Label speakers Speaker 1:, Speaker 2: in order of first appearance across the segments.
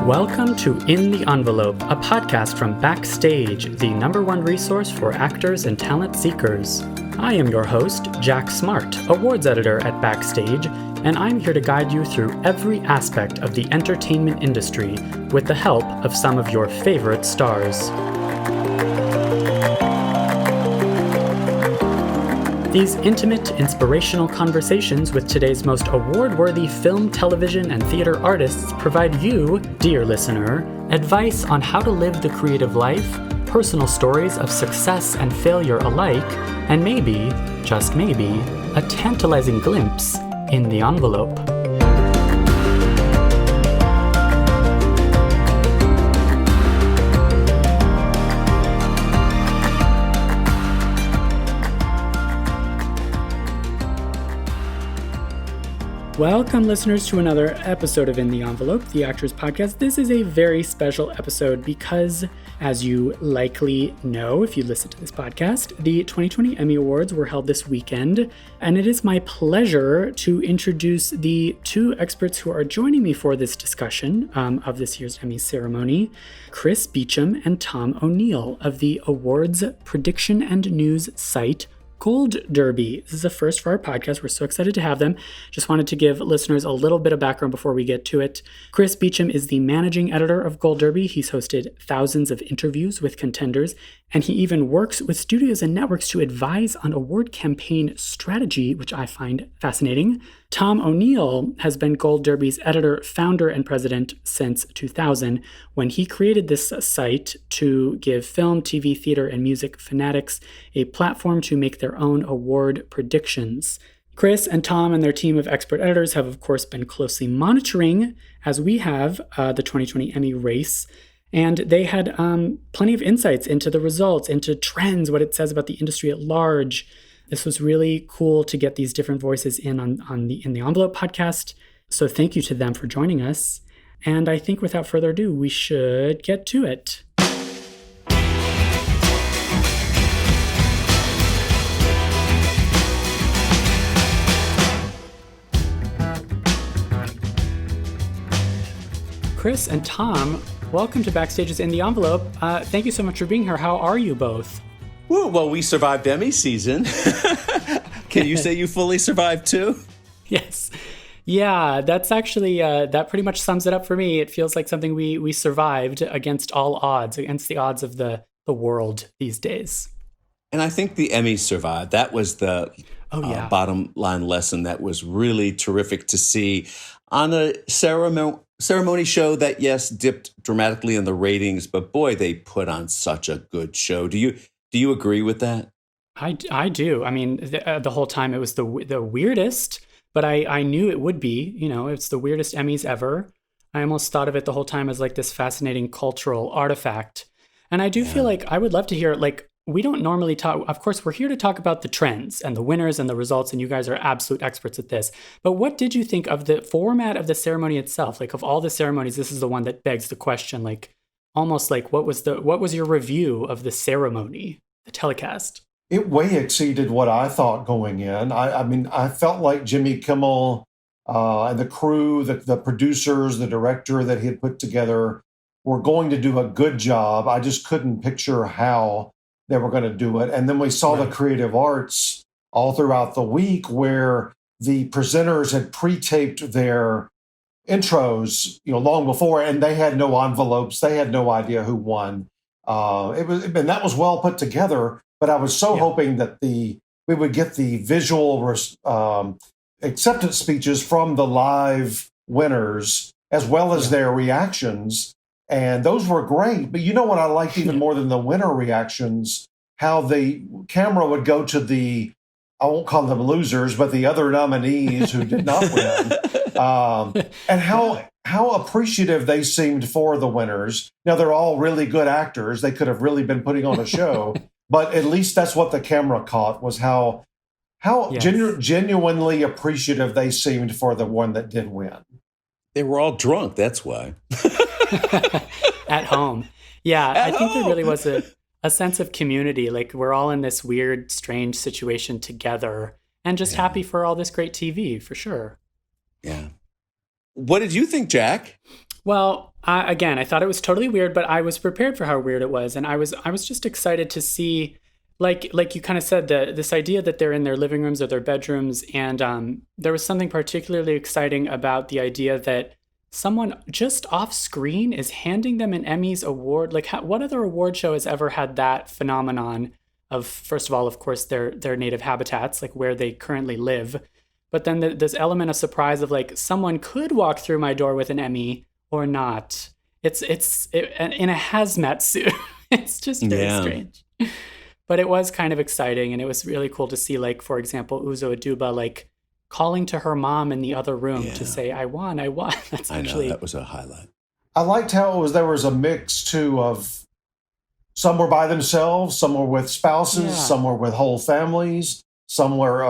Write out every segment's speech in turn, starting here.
Speaker 1: Welcome to In the Envelope, a podcast from Backstage, the #1 resource for actors and talent seekers. I am your host, Jack Smart, awards editor at Backstage, and I'm here to guide you through every aspect of the entertainment industry with the help of some of your favorite stars. These intimate, inspirational conversations with today's most award-worthy film, television, and theater artists provide you, dear listener, advice on how to live the creative life, personal stories of success and failure alike, and maybe, just maybe, a tantalizing glimpse in the envelope. Welcome, listeners, to another episode of In the Envelope, the Actors Podcast. This is a very special episode because, as you likely know if you listen to this podcast, the 2020 Emmy Awards were held this weekend, and it is my pleasure to introduce the two experts who are joining me for this discussion of this year's Emmy ceremony, Chris Beacham and Tom O'Neill of the awards prediction and news site Gold Derby. This is a first for our podcast. We're so excited to have them. Just wanted to give listeners a little bit of background before we get to it. Chris Beacham is the managing editor of Gold Derby. He's hosted thousands of interviews with contenders, and he even works with studios and networks to advise on award campaign strategy, which I find fascinating. Tom O'Neill has been Gold Derby's editor, founder, and president since 2000, when he created this site to give film, TV, theater, and music fanatics a platform to make their own award predictions. Chris and Tom and their team of expert editors have, of course, been closely monitoring, as we have, the 2020 Emmy race. And they had plenty of insights into the results, into trends, what it says about the industry at large. This was really cool to get these different voices in the Envelope podcast. So thank you to them for joining us. And I think without further ado, we should get to it. Chris and Tom, welcome to Backstage's In the Envelope. Thank you so much for being here. How are you both?
Speaker 2: Well, we survived Emmy season. Can you say you fully survived too?
Speaker 1: Yes. Yeah, that's actually, that pretty much sums it up for me. It feels like something we survived against all odds, against the odds of the world these days.
Speaker 2: And I think the Emmys survived. That was the bottom line lesson that was really terrific to see on a ceremony show that, yes, dipped dramatically in the ratings, but boy, they put on such a good show. Do you agree with that?
Speaker 1: I do. I mean, the whole time it was the weirdest, but I knew it would be. You know, it's the weirdest Emmys ever. I almost thought of it the whole time as like this fascinating cultural artifact. And I do feel like I would love to hear, like, we don't normally talk. Of course, we're here to talk about the trends and the winners and the results, and you guys are absolute experts at this. But what did you think of the format of the ceremony itself? Like, of all the ceremonies, this is the one that begs the question, like, almost like, what was your review of the ceremony, the telecast?
Speaker 3: It way exceeded what I thought going in. I mean, I felt like Jimmy Kimmel and the crew, the producers, the director that he had put together were going to do a good job. I just couldn't picture how they were going to do it. And then we saw the creative arts all throughout the week where the presenters had pre-taped their intros, long before, and they had no envelopes. They had no idea who won. And that was well put together. But I was so hoping that we would get the visual acceptance speeches from the live winners as well as their reactions. And those were great. But you know what I liked even more than the winner reactions? How the camera would go to I won't call them losers, but the other nominees who did not win. And how appreciative they seemed for the winners. Now, they're all really good actors. They could have really been putting on a show. But at least that's what the camera caught, was how genuinely appreciative they seemed for the one that did win.
Speaker 2: They were all drunk, that's why.
Speaker 1: At home. Yeah, I think there really was a sense of community. Like, we're all in this weird, strange situation together and just happy for all this great TV, for sure.
Speaker 2: Yeah. What did you think, Jack?
Speaker 1: Well, Again, I thought it was totally weird, but I was prepared for how weird it was, and I was just excited to see, like you kind of said, this idea that they're in their living rooms or their bedrooms, and there was something particularly exciting about the idea that someone just off screen is handing them an Emmys award. Like, what other award show has ever had that phenomenon of, first of all, of course, their native habitats, like where they currently live, but then this element of surprise of like someone could walk through my door with an Emmy or not. It's in a hazmat suit. It's just very strange. But it was kind of exciting, and it was really cool to see, like, for example, Uzo Aduba, like, calling to her mom in the other room to say, I won. That's actually...
Speaker 2: I know, that was a highlight.
Speaker 3: I liked how there was a mix, too, of some were by themselves, some were with spouses, some were with whole families, some were...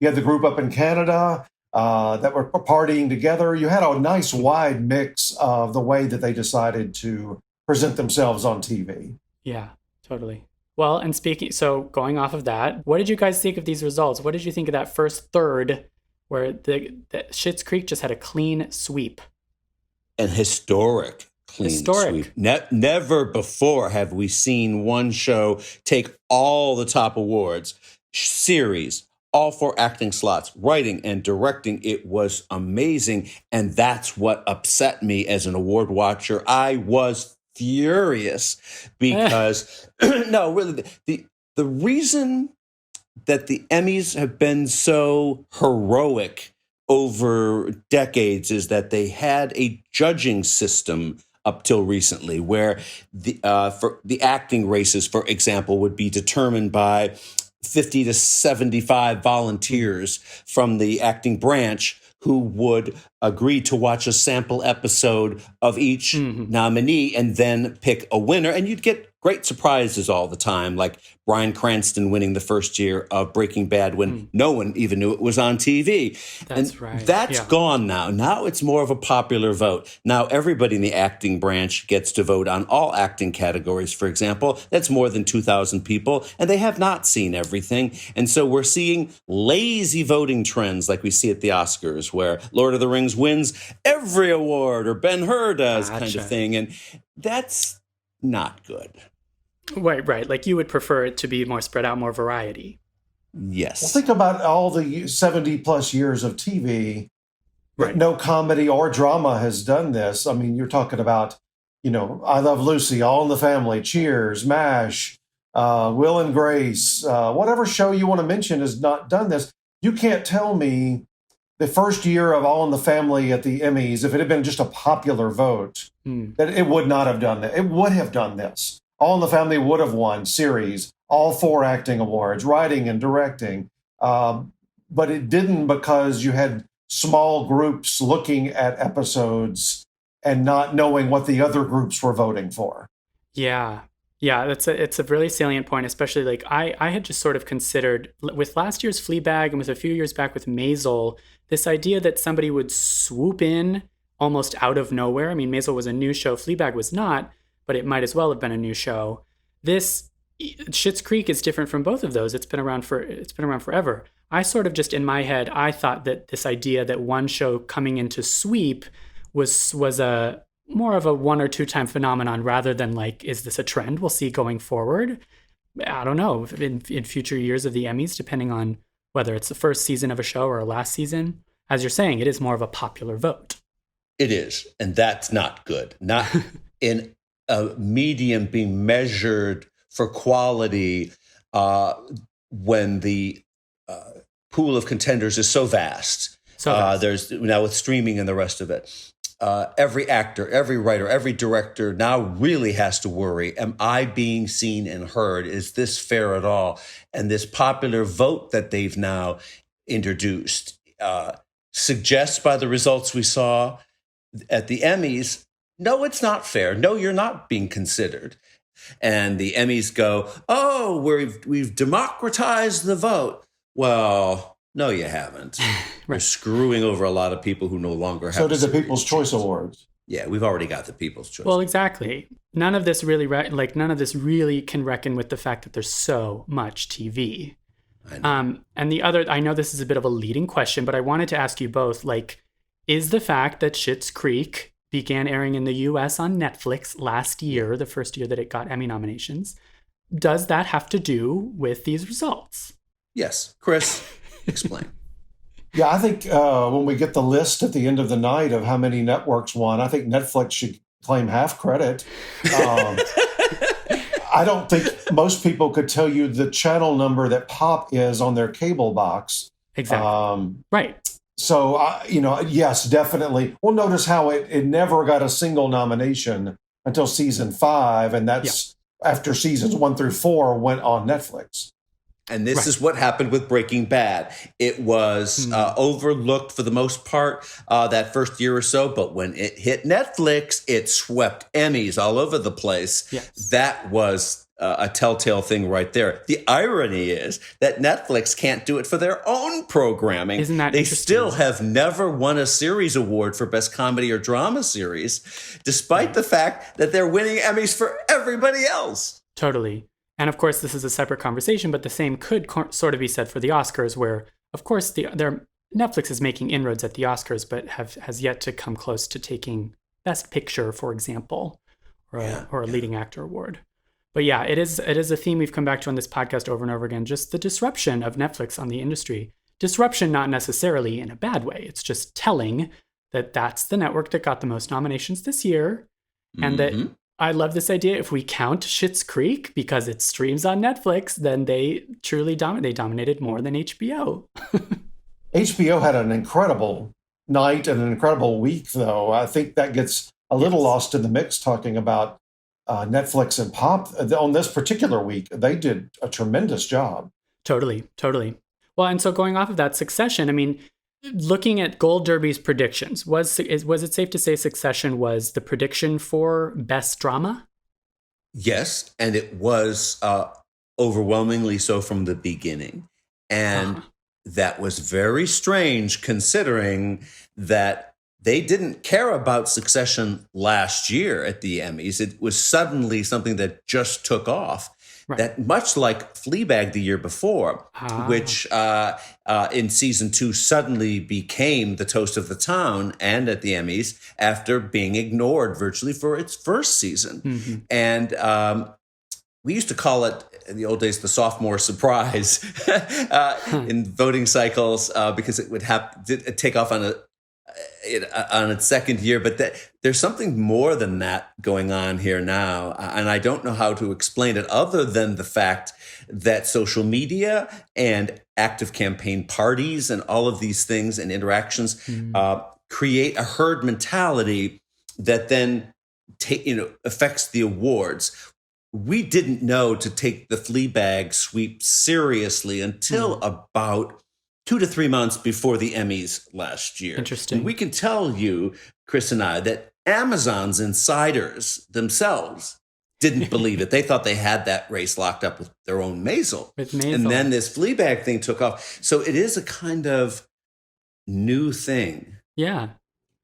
Speaker 3: you had the group up in Canada that were partying together. You had a nice wide mix of the way that they decided to present themselves on TV.
Speaker 1: Yeah, totally. Well, and so going off of that, what did you guys think of these results? What did you think of that first third where the Schitt's Creek just had a clean sweep?
Speaker 2: An historic clean sweep. Never before have we seen one show take all the top awards, series, all 4 acting slots, writing and directing. It was amazing. And that's what upset me as an award watcher. I was furious because no, really, the reason that the Emmys have been so heroic over decades is that they had a judging system up till recently where for the acting races, for example, would be determined by 50 to 75 volunteers from the acting branch who would agree to watch a sample episode of each nominee and then pick a winner. And you'd get great surprises all the time, like Bryan Cranston winning the first year of Breaking Bad when no one even knew it was on TV.
Speaker 1: That's right.
Speaker 2: That's gone now. Now it's more of a popular vote. Now everybody in the acting branch gets to vote on all acting categories, for example. That's more than 2,000 people, and they have not seen everything. And so we're seeing lazy voting trends like we see at the Oscars, where Lord of the Rings wins every award, or Ben-Hur does, kind of thing. And that's not good.
Speaker 1: Right. Like you would prefer it to be more spread out, more variety.
Speaker 2: Yes.
Speaker 3: Well, think about all the 70 plus years of TV. Right. No comedy or drama has done this. I mean, you're talking about, I Love Lucy, All in the Family, Cheers, MASH, Will and Grace, whatever show you want to mention has not done this. You can't tell me the first year of All in the Family at the Emmys, if it had been just a popular vote, that it would not have done that. It would have done this. All in the Family would have won series, all 4 acting awards, writing and directing. But it didn't because you had small groups looking at episodes and not knowing what the other groups were voting for.
Speaker 1: Yeah, it's a really salient point, especially like I had just sort of considered with last year's Fleabag and with a few years back with Maisel, this idea that somebody would swoop in almost out of nowhere. I mean, Maisel was a new show, Fleabag was not, but it might as well have been a new show. This Schitt's Creek is different from both of those. It's been around forever. I sort of just in my head, I thought that this idea that one show coming into sweep was a more of a 1 or 2 time phenomenon rather than like, is this a trend we'll see going forward? I don't know, in future years of the Emmys, depending on whether it's the first season of a show or a last season. As you're saying, it is more of a popular vote.
Speaker 2: It is, and that's not good. Not in a medium being measured for quality when the pool of contenders is so vast. There's now with streaming and the rest of it. Every actor, every writer, every director now really has to worry, am I being seen and heard? Is this fair at all? And this popular vote that they've now introduced suggests by the results we saw at the Emmys, no, it's not fair. No, you're not being considered. And the Emmys go, oh, we've democratized the vote. Well, no, you haven't. We're screwing over a lot of people who no longer have.
Speaker 3: So did the People's Choice Awards.
Speaker 2: Yeah, we've already got the People's Choice.
Speaker 1: Well, exactly. None of this really can reckon with the fact that there's so much TV.
Speaker 2: I know.
Speaker 1: And the other, I know this is a bit of a leading question, but I wanted to ask you both, like, is the fact that Schitt's Creek began airing in the US on Netflix last year, the first year that it got Emmy nominations. Does that have to do with these results?
Speaker 2: Yes. Chris, explain.
Speaker 3: Yeah, I think when we get the list at the end of the night of how many networks won, I think Netflix should claim half credit. I don't think most people could tell you the channel number that Pop is on their cable box.
Speaker 1: Exactly. Right.
Speaker 3: So, yes, definitely. Well, notice how it never got a single nomination until season 5, and that's after seasons 1 through 4 went on Netflix.
Speaker 2: And this is what happened with Breaking Bad. It was overlooked for the most part that first year or so, but when it hit Netflix, it swept Emmys all over the place.
Speaker 1: Yes.
Speaker 2: That was a telltale thing right there. The irony is that Netflix can't do it for their own programming.
Speaker 1: Isn't that
Speaker 2: They
Speaker 1: interesting?
Speaker 2: still have never won a series award for Best Comedy or Drama Series, despite the fact that they're winning Emmys for everybody else.
Speaker 1: Totally. And of course, this is a separate conversation, but the same could sort of be said for the Oscars, where, of course, Netflix is making inroads at the Oscars, but has yet to come close to taking Best Picture, for example, or a leading actor award. But yeah, it is a theme we've come back to on this podcast over and over again, just the disruption of Netflix on the industry. Disruption not necessarily in a bad way. It's just telling that that's the network that got the most nominations this year, and that I love this idea. If we count Schitt's Creek because it streams on Netflix, then they truly dominated more than HBO.
Speaker 3: HBO had an incredible night and an incredible week, though. I think that gets a little lost in the mix talking about Netflix and Pop. On this particular week, they did a tremendous job.
Speaker 1: Totally. Well, and so going off of that, Succession, I mean, looking at Gold Derby's predictions, was it safe to say Succession was the prediction for Best Drama?
Speaker 2: Yes, and it was overwhelmingly so from the beginning. And that was very strange considering that they didn't care about Succession last year at the Emmys. It was suddenly something that just took off. Right. That much like Fleabag the year before, which in season 2 suddenly became the toast of the town and at the Emmys after being ignored virtually for its first season. And we used to call it in the old days the sophomore surprise in voting cycles because it would take off on its second year, but there's something more than that going on here now. And I don't know how to explain it other than the fact that social media and active campaign parties and all of these things and interactions create a herd mentality that then affects the awards. We didn't know to take the Fleabag sweep seriously until about 2 to 3 months before the Emmys last year.
Speaker 1: Interesting.
Speaker 2: And we can tell you, Chris and I, that Amazon's insiders themselves didn't believe it. They thought they had that race locked up with their own Maisel. And then this Fleabag thing took off. So it is a kind of new thing.
Speaker 1: Yeah.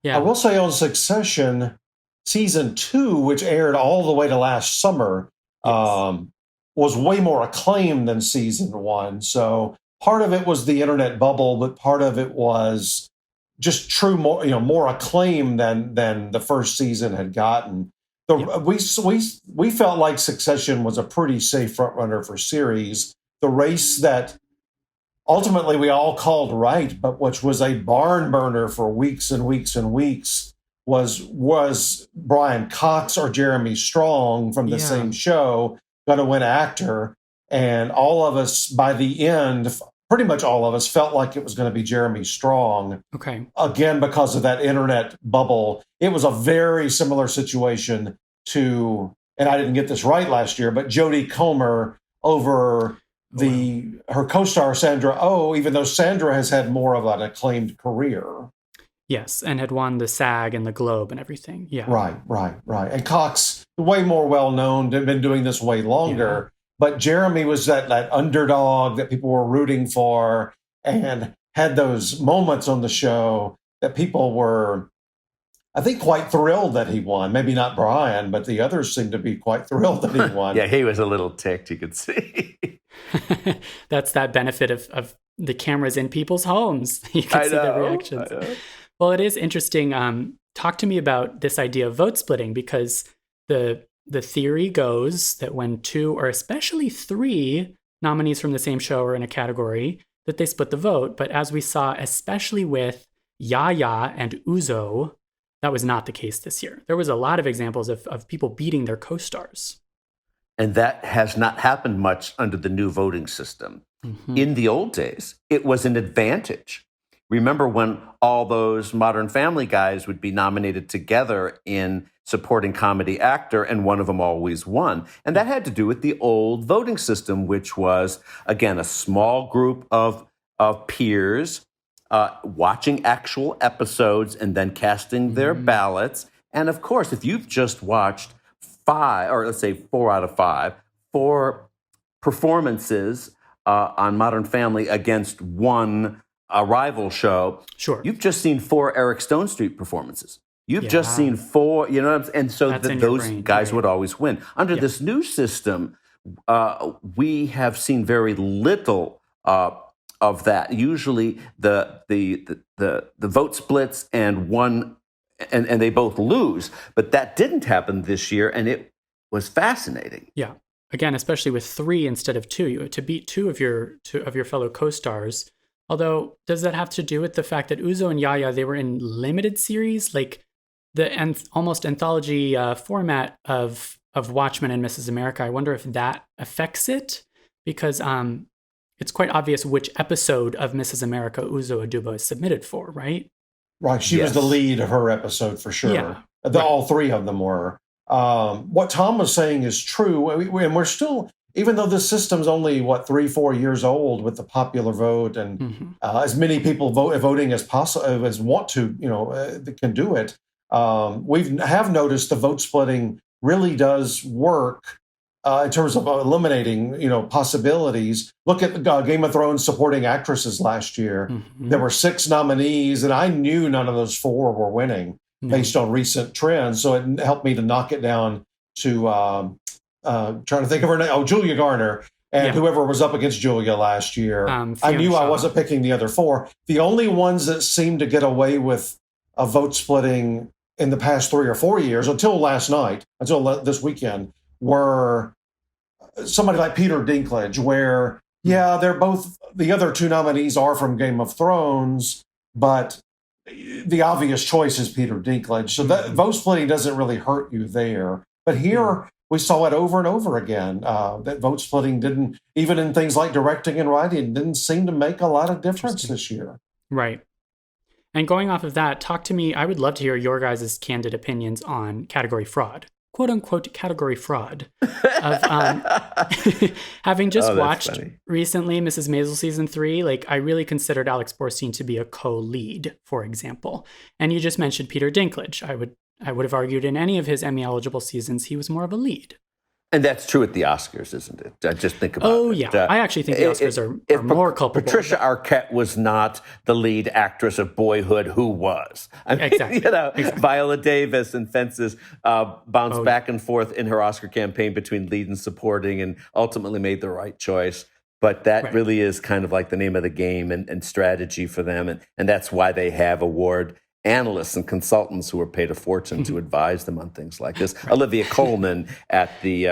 Speaker 3: I will say on Succession, season 2, which aired all the way to last summer, was way more acclaimed than season 1. So part of it was the internet bubble, but part of it was just more acclaim than the first season had gotten. We felt like Succession was a pretty safe frontrunner for series. The race that ultimately we all called right, but which was a barn burner for weeks and weeks and weeks, was Brian Cox or Jeremy Strong from the same show going to win actor? And all of us, by the end, pretty much all of us felt like it was going to be Jeremy Strong.
Speaker 1: Okay.
Speaker 3: Again, because of that internet bubble. It was a very similar situation to, and I didn't get this right last year, but Jodie Comer over her co-star Sandra Oh, even though Sandra has had more of an acclaimed career.
Speaker 1: Yes, and had won the SAG and the Globe and everything. Yeah.
Speaker 3: Right. And Cox, way more well-known, had been doing this way longer. Yeah. But Jeremy was that underdog that people were rooting for and had those moments on the show that people were, I think, quite thrilled that he won. Maybe not Brian, but the others seemed to be quite thrilled that he won.
Speaker 2: Yeah, he was a little ticked, you could see.
Speaker 1: That's that benefit of the cameras in people's homes. You can see their reactions. Well, it is interesting. talk to me about this idea of vote splitting, because the theory goes that when 2 or especially 3 nominees from the same show are in a category, that they split the vote. But as we saw, especially with Yaya and Uzo, that was not the case this year. There was a lot of examples of people beating their co-stars.
Speaker 2: And that has not happened much under the new voting system.
Speaker 1: Mm-hmm.
Speaker 2: In the old days, it was an advantage. Remember when all those Modern Family guys would be nominated together in supporting comedy actor, and one of them always won. And that had to do with the old voting system, which was, again, a small group of peers watching actual episodes and then casting their ballots. And of course, if you've just watched 5, or let's say 4 out of 5, 4 performances on Modern Family against one rival show,
Speaker 1: sure,
Speaker 2: you've just seen 4 Eric Stone Street performances. You've just seen 4, you know what I'm saying? And so those guys would always win. Under this new system, we have seen very little of that. Usually the vote splits and one and they both lose. But that didn't happen this year, and it was fascinating.
Speaker 1: Yeah. Again, especially with 3 instead of 2, to beat 2 of your fellow co-stars. Although, does that have to do with the fact that Uzo and Yaya, they were in limited series, like the almost anthology format of Watchmen and Mrs. America? I wonder if that affects it, because it's quite obvious which episode of Mrs. America Uzo Aduba is submitted for, right?
Speaker 3: Right. She was the lead of her episode for sure.
Speaker 1: Yeah.
Speaker 3: All 3 of them were. What Tom was saying is true. And we're still, even though this system's only, 3-4 years old with the popular vote, and as many people voting as possible, as want to, can do it. We have noticed the vote splitting really does work in terms of eliminating, possibilities. Look at Game of Thrones supporting actresses last year. There were 6 nominees, and I knew none of those 4 were winning based on recent trends. So it helped me to knock it down to trying to think of her name. Oh, Julia Garner. And whoever was up against Julia last year. I knew I wasn't picking the other 4. The only ones that seemed to get away with a vote splitting in the past 3 or 4 years, until last night, until this weekend, were somebody like Peter Dinklage, where, they're both, the other 2 nominees are from Game of Thrones, but the obvious choice is Peter Dinklage. So that vote splitting doesn't really hurt you there. But here, we saw it over and over again. That vote splitting didn't, even in things like directing and writing, didn't seem to make a lot of difference this year.
Speaker 1: Right. And going off of that, talk to me. I would love to hear your guys' candid opinions on category fraud, quote unquote category fraud. Of having just watched recently Mrs. Maisel season 3, like I really considered Alex Borstein to be a co-lead, for example. And you just mentioned Peter Dinklage. I would have argued in any of his Emmy eligible seasons he was more of a lead.
Speaker 2: And that's true at the Oscars, isn't it? Just think about it.
Speaker 1: Oh, yeah. I actually think the Oscars are more culpable.
Speaker 2: Patricia Arquette was not the lead actress of Boyhood, who was? I mean, exactly. Viola Davis and Fences bounced back and forth in her Oscar campaign between lead and supporting, and ultimately made the right choice. But that really is kind of like the name of the game and strategy for them. And that's why they have award analysts and consultants who are paid a fortune to advise them on things like this. Olivia Colman at the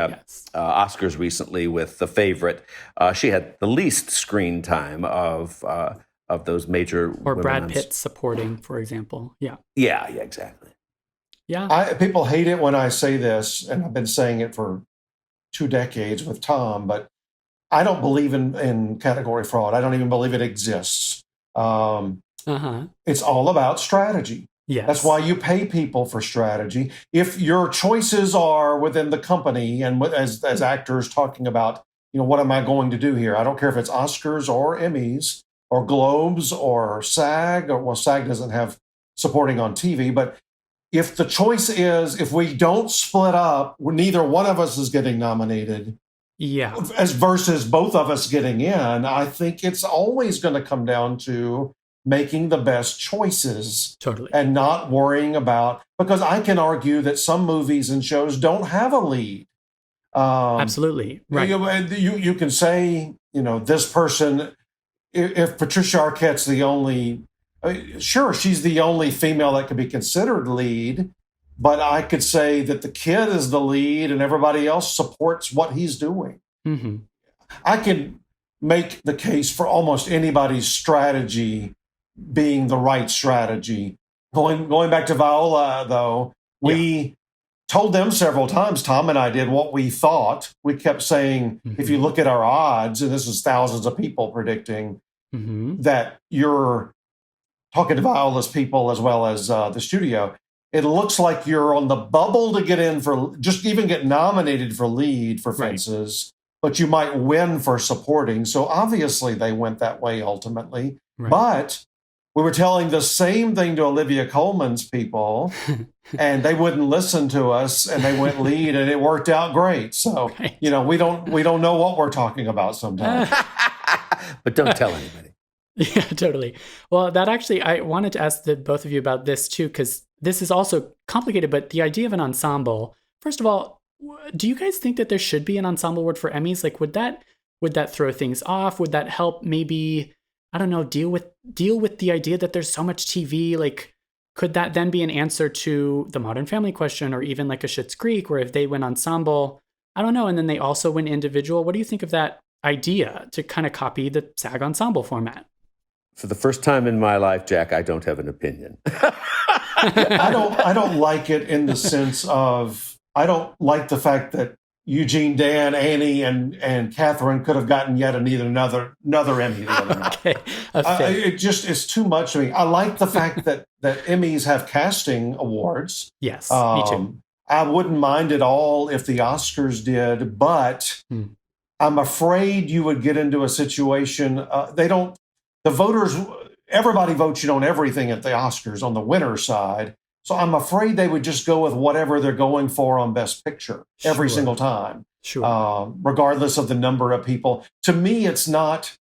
Speaker 2: Oscars recently with The Favorite. She had the least screen time of those major
Speaker 1: or Brad Pitt supporting, for example. Yeah,
Speaker 2: exactly.
Speaker 1: Yeah,
Speaker 3: people hate it when I say this, and I've been saying it for 2 decades with Tom, but I don't believe in category fraud. I don't even believe it exists. It's all about strategy.
Speaker 1: Yes.
Speaker 3: That's why you pay people for strategy. If your choices are within the company, and as actors talking about, what am I going to do here? I don't care if it's Oscars or Emmys or Globes or SAG, or SAG doesn't have supporting on TV, but if the choice is, if we don't split up, neither one of us is getting nominated. As versus both of us getting in, I think it's always going to come down to making the best choices.
Speaker 1: Totally.
Speaker 3: And not worrying about, because I can argue that some movies and shows don't have a lead.
Speaker 1: Absolutely. Right.
Speaker 3: You can say, this person, if Patricia Arquette's the only Sure, she's the only female that could be considered lead, but I could say that the kid is the lead and everybody else supports what he's doing.
Speaker 1: Mm-hmm.
Speaker 3: I can make the case for almost anybody's strategy being the right strategy. Going back to Viola, though, we told them several times, Tom and I did, what we thought. We kept saying, if you look at our odds, and this is thousands of people predicting, that you're talking to Viola's people as well as the studio, it looks like you're on the bubble to get in for, just even get nominated for lead for Fences, but you might win for supporting. So obviously they went that way ultimately. Right. But we were telling the same thing to Olivia Colman's people, and they wouldn't listen to us, and they went lead, and it worked out great. So, we don't know what we're talking about sometimes.
Speaker 2: But don't tell anybody.
Speaker 1: Yeah, totally. Well, that actually, I wanted to ask the both of you about this too, because this is also complicated, but the idea of an ensemble, first of all, do you guys think that there should be an ensemble award for Emmys? Like, would that throw things off? Would that help maybe, I don't know, deal with the idea that there's so much TV? Like, could that then be an answer to the Modern Family question, or even like a Schitt's Creek, where if they win ensemble, I don't know, and then they also win individual? What do you think of that idea to kind of copy the SAG ensemble format?
Speaker 2: For the first time in my life, Jack, I don't have an opinion.
Speaker 3: I don't like it in the sense of, I don't like the fact that Eugene, Dan, Annie, and Catherine could have gotten yet another Emmy.
Speaker 1: Okay,
Speaker 3: it's too much to me. I like the fact that Emmys have casting awards.
Speaker 1: Yes, me too.
Speaker 3: I wouldn't mind at all if the Oscars did, but I'm afraid you would get into a situation. The voters, everybody votes on everything at the Oscars on the winner's side. So I'm afraid they would just go with whatever they're going for on Best Picture every single time, regardless of the number of people. To me, it's not,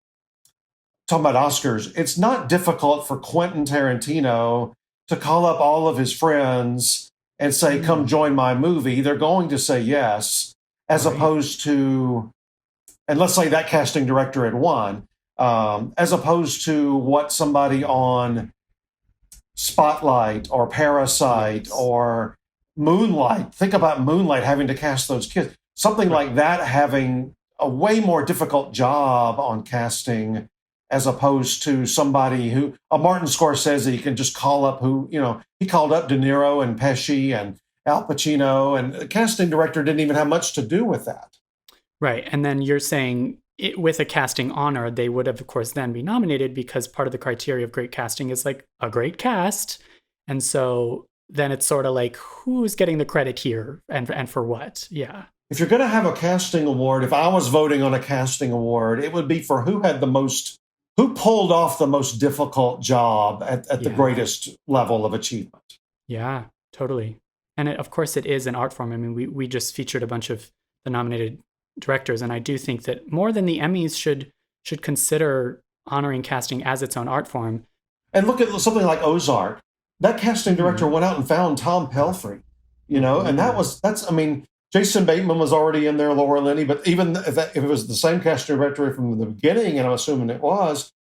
Speaker 3: talking about Oscars, it's not difficult for Quentin Tarantino to call up all of his friends and say, come join my movie. They're going to say yes, as opposed to, and let's say that casting director had won, as opposed to what somebody on Spotlight or Parasite or Moonlight, think about Moonlight having to cast those kids, something like that, having a way more difficult job on casting as opposed to somebody who, a Martin Scorsese can just call up he called up De Niro and Pesci and Al Pacino, and the casting director didn't even have much to do with that.
Speaker 1: Right. And then you're saying with a casting honor, they would have, of course, then be nominated, because part of the criteria of great casting is like a great cast. And so then it's sort of like, who's getting the credit here and for what? Yeah.
Speaker 3: If you're going to have a casting award, if I was voting on a casting award, it would be for who pulled off the most difficult job at the greatest level of achievement.
Speaker 1: Yeah, totally. And of course it is an art form. I mean, we just featured a bunch of the nominated directors, and I do think that more than the Emmys should consider honoring casting as its own art form.
Speaker 3: And look at something like Ozark. That casting director went out and found Tom Pelphrey, and that's Jason Bateman was already in there, Laura Linney, but even if it was the same casting director from the beginning, and I'm assuming it was,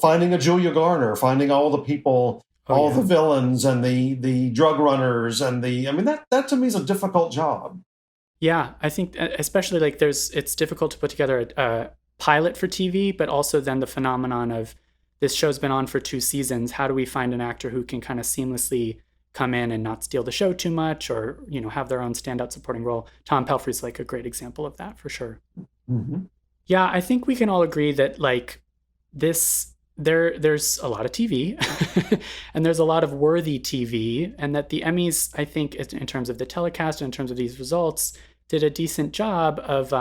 Speaker 3: finding a Julia Garner, finding all the people, the villains and the drug runners and that to me is a difficult job.
Speaker 1: Yeah, I think especially like it's difficult to put together a pilot for TV, but also then the phenomenon of this show's been on for 2 seasons. How do we find an actor who can kind of seamlessly come in and not steal the show too much, or, have their own standout supporting role? Tom Pelphrey's like a great example of that for sure.
Speaker 3: Mm-hmm.
Speaker 1: Yeah, I think we can all agree that like there's a lot of TV and there's a lot of worthy TV, and that the Emmys, I think, in terms of the telecast and in terms of these results, did a decent job of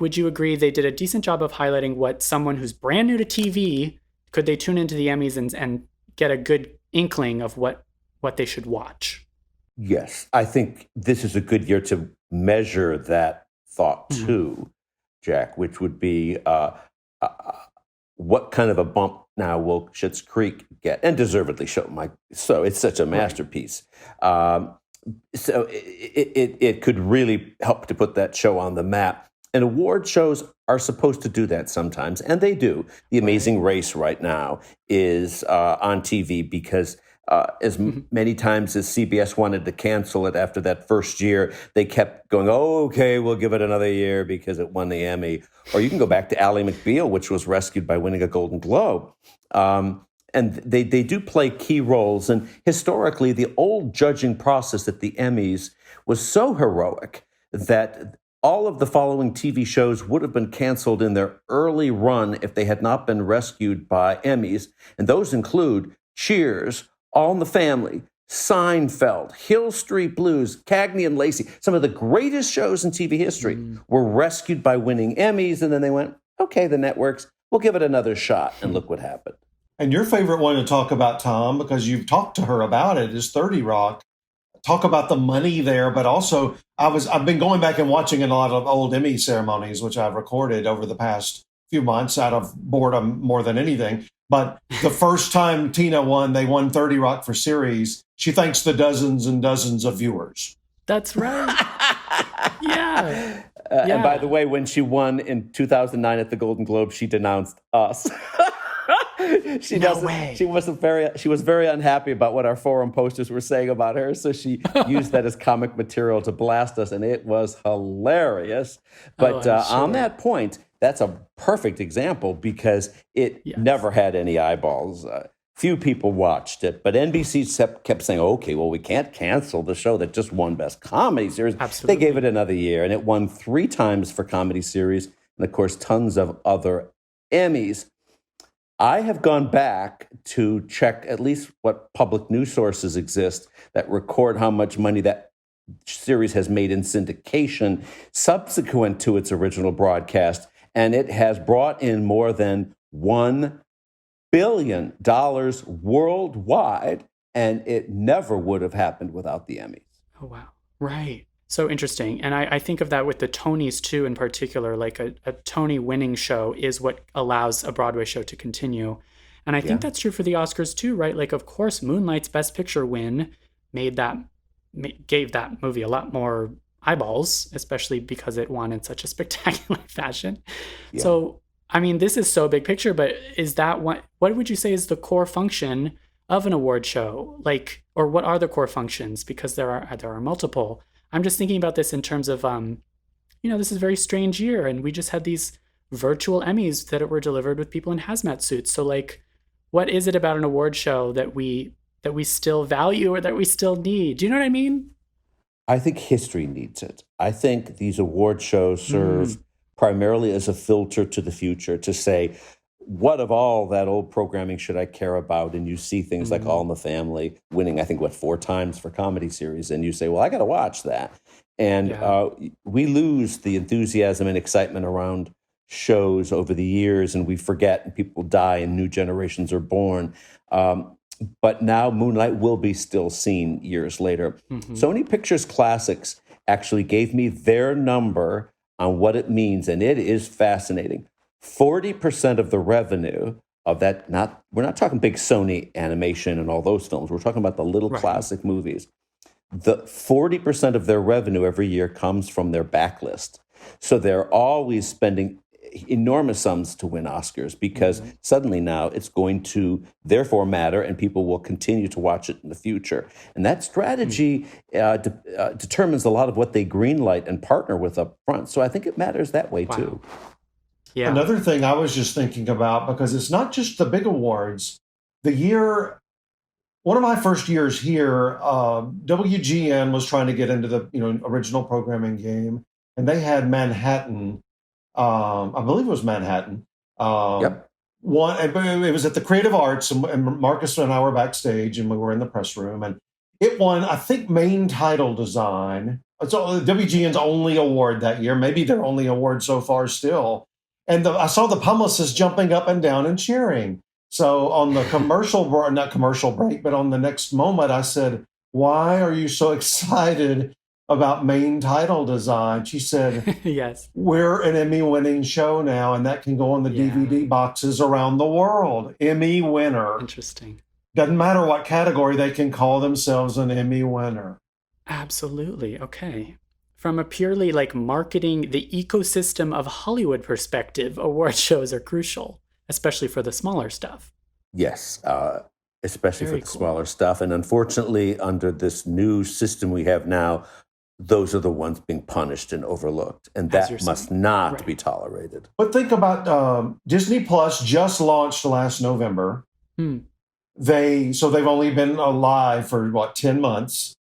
Speaker 1: would you agree they did a decent job of highlighting what someone who's brand new to TV, could they tune into the Emmys and get a good inkling of what they should watch?
Speaker 2: Yes, I think this is a good year to measure that thought too, Jack, which would be what kind of a bump now will Schitt's Creek get, and deservedly so it's such a masterpiece. So it could really help to put that show on the map. And award shows are supposed to do that sometimes, and they do. The Amazing Race right now is on TV because as many times as CBS wanted to cancel it after that first year, they kept going, oh, okay, we'll give it another year because it won the Emmy. Or you can go back to Ally McBeal, which was rescued by winning a Golden Globe. And they do play key roles. And historically, the old judging process at the Emmys was so heroic that all of the following TV shows would have been canceled in their early run if they had not been rescued by Emmys. And those include Cheers, All in the Family, Seinfeld, Hill Street Blues, Cagney and Lacey. Some of the greatest shows in TV history were rescued by winning Emmys. And then they went, okay, the networks, we'll give it another shot. And look what happened.
Speaker 3: And your favorite one to talk about, Tom, because you've talked to her about it, is 30 Rock. Talk about the money there, but also I've been going back and watching a lot of old Emmy ceremonies, which I've recorded over the past few months out of boredom more than anything. But the first time Tina won, they won 30 Rock for series. She thanks the dozens and dozens of viewers.
Speaker 1: That's right. Yeah.
Speaker 2: And by the way, when she won in 2009 at the Golden Globe, she denounced us. She was very unhappy about what our forum posters were saying about her, so she used that as comic material to blast us, and it was hilarious. But on that point, that's a perfect example because it never had any eyeballs. Few people watched it, but NBC kept saying, okay, well, we can't cancel the show that just won Best Comedy Series.
Speaker 1: Absolutely.
Speaker 2: They gave it another year, and it won 3 times for Comedy Series, and of course, tons of other Emmys. I have gone back to check at least what public news sources exist that record how much money that series has made in syndication subsequent to its original broadcast, and it has brought in more than $1 billion worldwide, and it never would have happened without the Emmys.
Speaker 1: Oh, wow. Right. So interesting. And I think of that with the Tonys, too, in particular. Like a Tony-winning show is what allows a Broadway show to continue. And I think that's true for the Oscars, too, right? Like, of course, Moonlight's Best Picture win gave that movie a lot more eyeballs, especially because it won in such a spectacular fashion. Yeah. So, I mean, this is so big picture, but is that what would you say is the core function of an award show? Like, or what are the core functions? Because there are multiple. I'm just thinking about this in terms of, this is a very strange year, and we just had these virtual Emmys that were delivered with people in hazmat suits. So, like, what is it about an award show that we still value or that we still need? Do you know what I mean?
Speaker 2: I think history needs it. I think these award shows serve primarily as a filter to the future to say, what of all that old programming should I care about? And you see things like All in the Family winning, I think, 4 times for Comedy Series. And you say, well, I got to watch that. And we lose the enthusiasm and excitement around shows over the years, and we forget, and people die, and new generations are born. But now Moonlight will be still seen years later. Sony Pictures Classics actually gave me their number on what it means, and it is fascinating. 40% of the revenue of that, we're not talking big Sony animation and all those films. We're talking about the little classic movies. The 40% of their revenue every year comes from their backlist. So they're always spending enormous sums to win Oscars because suddenly now it's going to therefore matter and people will continue to watch it in the future. And that strategy determines a lot of what they greenlight and partner with up front. So I think it matters that way too.
Speaker 3: Yeah. Another thing I was just thinking about, because it's not just the big awards. One of my first years here, WGN was trying to get into the original programming game, and they had Manhattan. I believe it was Manhattan. It was at the Creative Arts, and Marcus and I were backstage, and we were in the press room, and it won, I think, main title design. It's WGN's only award that year, maybe their only award so far still. And I saw the publicists jumping up and down and cheering. So on the not commercial break, but on the next moment, I said, "Why are you so excited about main title design?" She said,
Speaker 1: "Yes,
Speaker 3: we're an Emmy-winning show now, and that can go on the DVD boxes around the world. Emmy winner.
Speaker 1: Interesting.
Speaker 3: Doesn't matter what category, they can call themselves an Emmy winner."
Speaker 1: Absolutely. Okay. from a purely like marketing, the ecosystem of Hollywood perspective, award shows are crucial, especially for the smaller stuff.
Speaker 2: Yes, especially
Speaker 1: Very
Speaker 2: for the
Speaker 1: cool.
Speaker 2: smaller stuff. And unfortunately, under this new system we have now, those are the ones being punished and overlooked. And that must not be tolerated.
Speaker 3: But think about Disney Plus just launched last November. They've only been alive for 10 months.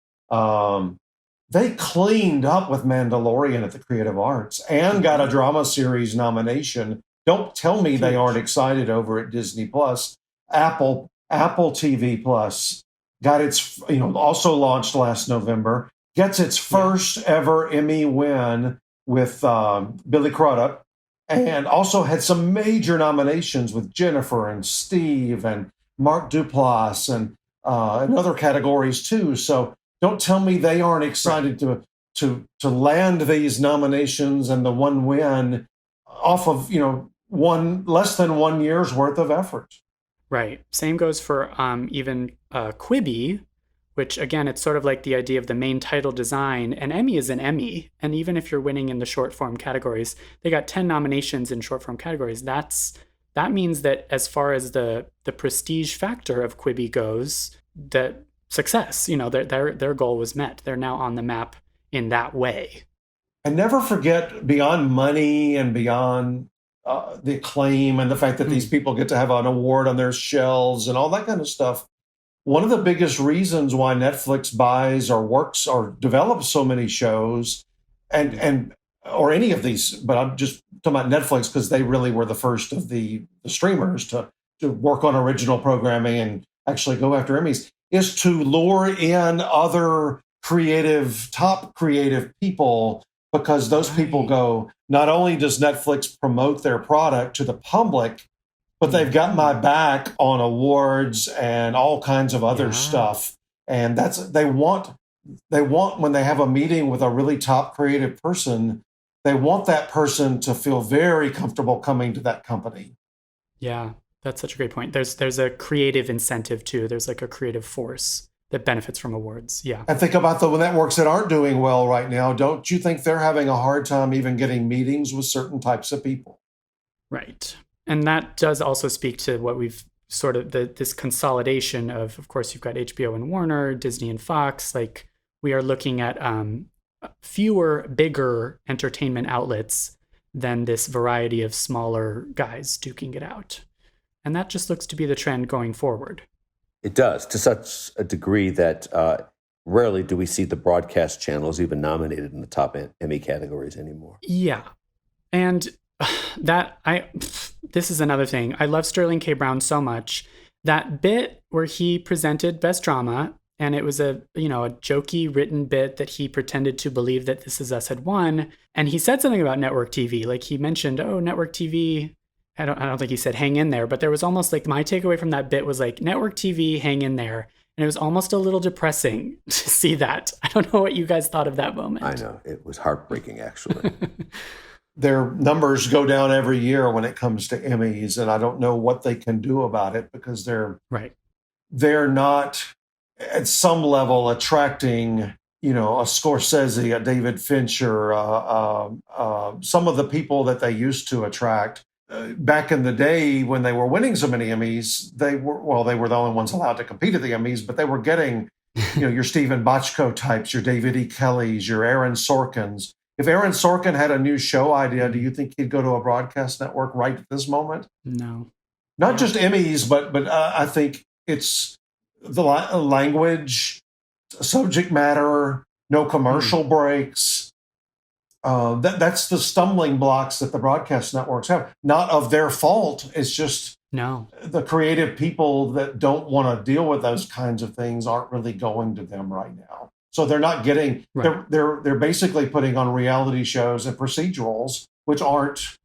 Speaker 3: They cleaned up with Mandalorian at the Creative Arts and got a drama series nomination. Don't tell me they aren't excited over at Disney Plus. Apple TV Plus got its, also launched last November, gets its first ever Emmy win with Billy Crudup, and also had some major nominations with Jennifer and Steve and Mark Duplass and in other categories too. So don't tell me they aren't excited to land these nominations and the one win off of less than 1 year's worth of effort.
Speaker 1: Right. Same goes for even Quibi, which again, it's sort of like the idea of the main title design. An Emmy is an Emmy, and even if you're winning in the short form categories, they got 10 nominations in short form categories. That means that as far as the prestige factor of Quibi goes, that success, their goal was met. They're now on the map in that way.
Speaker 3: And never forget, beyond money and beyond the acclaim and the fact that these people get to have an award on their shelves and all that kind of stuff, one of the biggest reasons why Netflix buys or works or develops so many shows and or any of these, but I'm just talking about Netflix because they really were the first of the streamers to work on original programming and actually go after Emmys, is to lure in other top creative people, because those people go, not only does Netflix promote their product to the public, but they've got my back on awards and all kinds of other stuff. And they want when they have a meeting with a really top creative person, they want that person to feel very comfortable coming to that company.
Speaker 1: Yeah, that's such a great point. There's a creative incentive too. There's like a creative force that benefits from awards. Yeah.
Speaker 3: And think about the networks that aren't doing well right now. Don't you think they're having a hard time even getting meetings with certain types of people?
Speaker 1: Right. And that does also speak to what we've sort of this consolidation of course, you've got HBO and Warner, Disney and Fox. Like, we are looking at fewer, bigger entertainment outlets than this variety of smaller guys duking it out. And that just looks to be the trend going forward.
Speaker 2: It does, to such a degree that rarely do we see the broadcast channels even nominated in the top Emmy categories anymore.
Speaker 1: Yeah. And this is another thing. I love Sterling K. Brown so much. That bit where he presented Best Drama, and it was a jokey written bit that he pretended to believe that This Is Us had won. And he said something about network TV. Like, he mentioned, network TV. I don't think he said hang in there, but there was almost like, my takeaway from that bit was like, network TV, hang in there. And it was almost a little depressing to see that. I don't know what you guys thought of that moment.
Speaker 2: I know. It was heartbreaking, actually.
Speaker 3: Their numbers go down every year when it comes to Emmys, and I don't know what they can do about it, because they're not at some level attracting, a Scorsese, a David Fincher, some of the people that they used to attract. Back in the day when they were winning so many Emmys, they were the only ones allowed to compete at the Emmys, but they were getting, your Stephen Bochco types, your David E. Kellys, your Aaron Sorkins. If Aaron Sorkin had a new show idea, do you think he'd go to a broadcast network right at this moment?
Speaker 1: No.
Speaker 3: Not just Emmys, but I think it's the language, subject matter, no commercial breaks. That's the stumbling blocks that the broadcast networks have. Not of their fault. It's just the creative people that don't want to deal with those kinds of things aren't really going to them right now. So they're not getting. They're basically putting on reality shows and procedurals, which aren't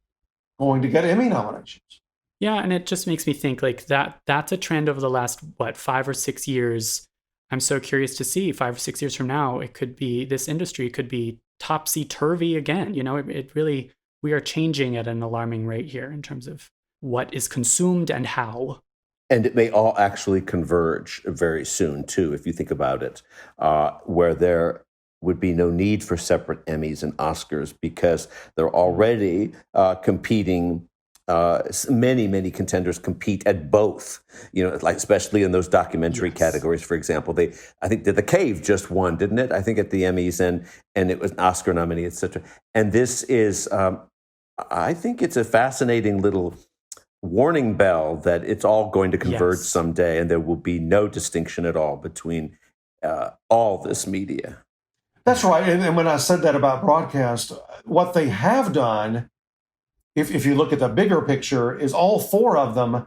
Speaker 3: going to get Emmy nominations.
Speaker 1: Yeah, and it just makes me think like that's a trend over the last 5 or 6 years. I'm so curious to see 5 or 6 years from now, this industry could be topsy-turvy again. It really, we are changing at an alarming rate here in terms of what is consumed and how.
Speaker 2: And it may all actually converge very soon, too, if you think about it, where there would be no need for separate Emmys and Oscars because they're already competing. Many contenders compete at both, like especially in those documentary categories, for example. I think that The Cave just won, didn't it? I think at the Emmys, and it was an Oscar nominee, etc. And this is, I think it's a fascinating little warning bell that it's all going to converge someday, and there will be no distinction at all between all this media.
Speaker 3: That's right. And when I said that about broadcast, what they have done, if you look at the bigger picture, is all four of them,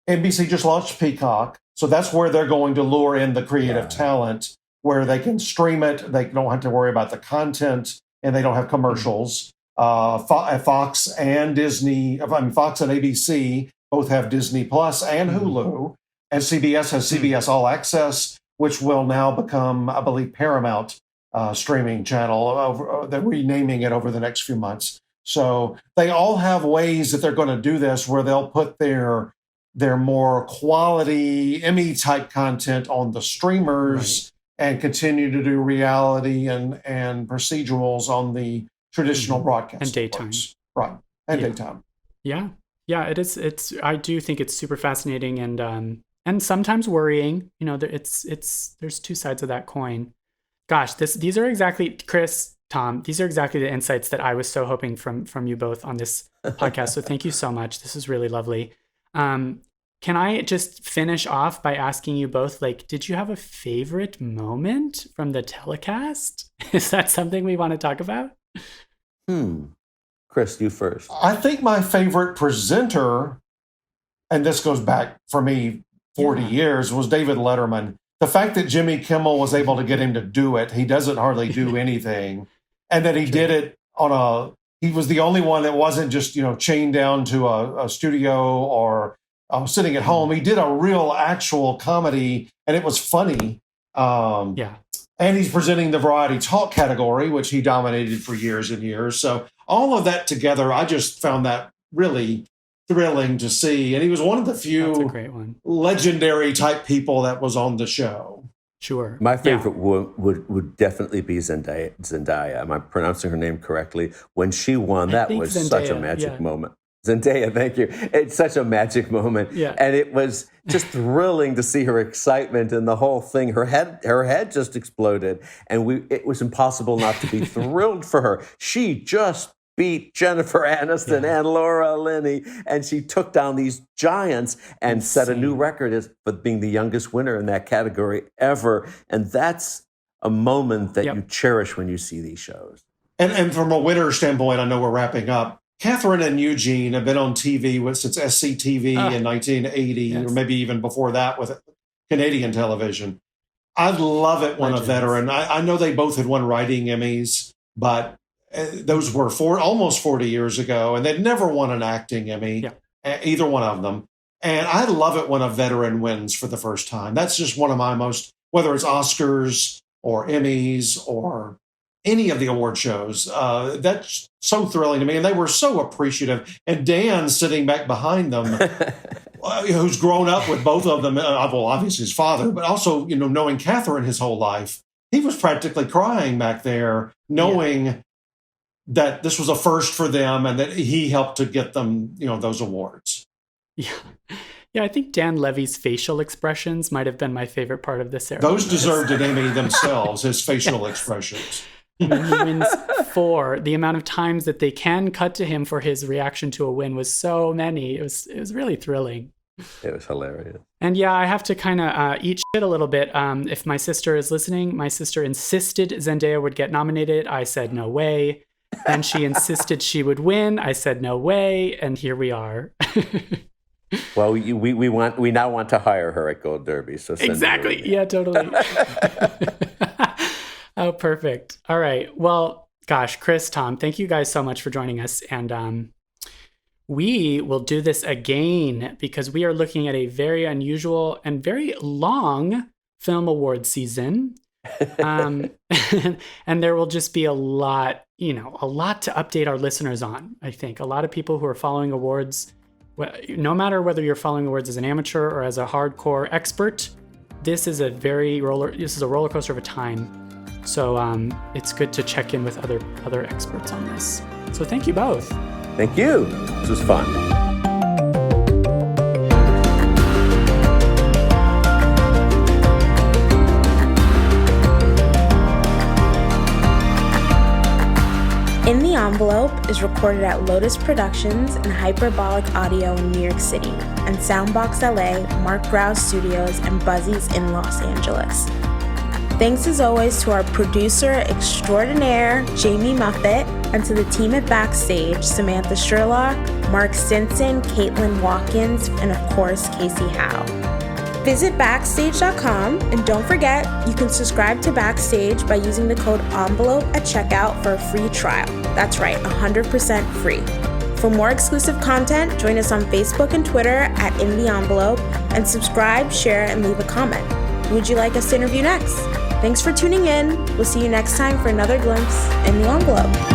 Speaker 3: NBC just launched Peacock. So that's where they're going to lure in the creative talent, where they can stream it. They don't have to worry about the content, and they don't have commercials. Fox and Disney, Fox and ABC both have Disney Plus and Hulu. And CBS has CBS All Access, which will now become, I believe, Paramount streaming channel. They're renaming it over the next few months. So they all have ways that they're going to do this where they'll put their more quality Emmy-type content on the streamers and continue to do reality and procedurals on the traditional broadcast.
Speaker 1: And daytime.
Speaker 3: Right. And daytime.
Speaker 1: Yeah. Yeah, it is. I do think it's super fascinating and sometimes worrying. There's two sides of that coin. Gosh, these are exactly, Chris, Tom, these are exactly the insights that I was so hoping from you both on this podcast. So thank you so much. This is really lovely. Can I just finish off by asking you both, did you have a favorite moment from the telecast? Is that something we want to talk about?
Speaker 2: Chris, you first.
Speaker 3: I think my favorite presenter, and this goes back for me 40 years, was David Letterman. The fact that Jimmy Kimmel was able to get him to do it, he doesn't hardly do anything. And that he did it he was the only one that wasn't just, chained down to a studio or sitting at home. He did a real actual comedy, and it was funny. And he's presenting the variety talk category, which he dominated for years and years. So all of that together, I just found that really thrilling to see. And he was one of the few legendary type people that was on the show.
Speaker 1: Sure.
Speaker 2: My favorite would definitely be Zendaya. Am I pronouncing her name correctly? When she won, that was Zendaya, such a magic moment. Zendaya, thank you. It's such a magic moment. Yeah. And it was just thrilling to see her excitement and the whole thing. Her head just exploded. And it was impossible not to be thrilled for her. She just beat Jennifer Aniston and Laura Linney, and she took down these giants and set a new record as for being the youngest winner in that category ever. And that's a moment that you cherish when you see these shows.
Speaker 3: And from a winner standpoint, I know we're wrapping up. Catherine and Eugene have been on TV since SCTV in 1980, or maybe even before that with Canadian television. I love it when a veteran, I know they both had won writing Emmys, but those were almost 40 years ago, and they'd never won an acting Emmy, either one of them. And I love it when a veteran wins for the first time. That's just one of my whether it's Oscars or Emmys or any of the award shows, that's so thrilling to me. And they were so appreciative. And Dan sitting back behind them, who's grown up with both of them, well, obviously his father, but also, knowing Catherine his whole life, he was practically crying back there, knowing that this was a first for them and that he helped to get them, those awards.
Speaker 1: Yeah. Yeah, I think Dan Levy's facial expressions might have been my favorite part of this era.
Speaker 3: Those deserved an Emmy themselves, his facial expressions.
Speaker 1: When he wins 4, the amount of times that they can cut to him for his reaction to a win was so many. It was really thrilling.
Speaker 2: It was hilarious.
Speaker 1: And I have to kind of eat shit a little bit. If my sister is listening, my sister insisted Zendaya would get nominated. I said, no way. And she insisted she would win. I said, no way. And here we are.
Speaker 2: Well, we now want to hire her at Gold Derby. So
Speaker 1: exactly. Yeah, totally. Oh, perfect. All right. Well, gosh, Chris, Tom, thank you guys so much for joining us. And we will do this again because we are looking at a very unusual and very long film award season. And there will just be a lot to update our listeners on. I think a lot of people who are following awards, no matter whether you're following awards as an amateur or as a hardcore expert, this is a roller coaster of a time. So it's good to check in with other experts on this. So thank you both.
Speaker 2: Thank you. This was fun.
Speaker 4: In the Envelope is recorded at Lotus Productions and Hyperbolic Audio in New York City, and Soundbox LA, Mark Grouse Studios, and Buzzies in Los Angeles. Thanks as always to our producer extraordinaire, Jamie Muffett, and to the team at Backstage, Samantha Sherlock, Mark Stinson, Caitlin Watkins, and of course, Casey Howe. Visit Backstage.com, and don't forget, you can subscribe to Backstage by using the code ENVELOPE at checkout for a free trial. That's right, 100% free. For more exclusive content, join us on Facebook and Twitter at In the Envelope, and subscribe, share, and leave a comment. Who would you like us to interview next? Thanks for tuning in. We'll see you next time for another glimpse in the envelope.